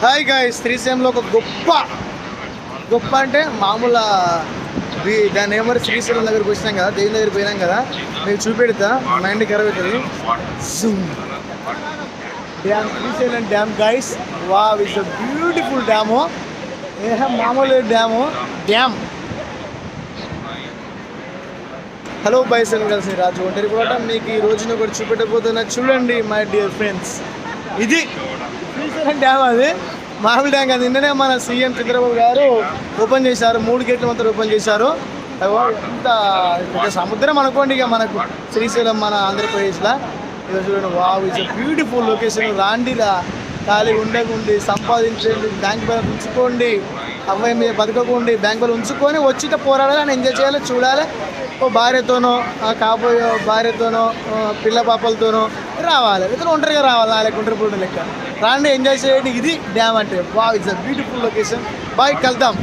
Hi guys, శ్రీశైలంలో ఒక గొప్ప అంటే మామూలు దాని ఏమో శ్రీశైలం దగ్గరికి వచ్చినాం కదా, దేవుని దగ్గరికి పోయినాం కదా, మీకు చూపెడతా. మైండ్ ఖరాబ్ అవుతుంది. Dam, Srisailam dam guys. Wow, it's a beautiful dam. మామూలు dam. Hello boys and girls, Raju ఒంటరి కూడా మీకు ఈ రోజున కూడా చూపెట్టబోతున్నా. చూడండి మై డియర్ ఫ్రెండ్స్, ఇది శ్రీశైలం డ్యామ్. అది మామూలు డ్యామ్ కాదు. నిన్ననే మన సీఎం చంద్రబాబు గారు ఓపెన్ చేశారు. 3 గేట్లు మాత్రం ఓపెన్ చేశారు. ఇంత సముద్రం అనుకోండి ఇక మనకు శ్రీశైలం మన ఆంధ్రప్రదేశ్లో. ఇక చూడండి, వావ్, ఇట్స్ బ్యూటిఫుల్ లొకేషన్. రాండిలా, ఖాళీ ఉండకుండి, సంపాదించండి, బ్యాంక్ బ్యాలెన్స్ ఉంచుకోండి, అమ్మాయి మీద బతకకండి, బ్యాంక్ బ్యాలెన్స్ ఉంచుకొని వచ్చిట పోరాడాలని, ఎంజాయ్ చేయాలి, చూడాలి. ఓ భార్యతోనో, కాబోయే భార్యతోనో, పిల్ల పాపలతోనో రావాలి. ఇతను ఒంటరిగా రావాలి, నాలుగు ఒంటరి పూట లెక్క రాండి, ఎంజాయ్ చేయండి. ఇది డ్యామ్ అంటే. Wow, it's a beautiful location. Bye, కలుద్దాం.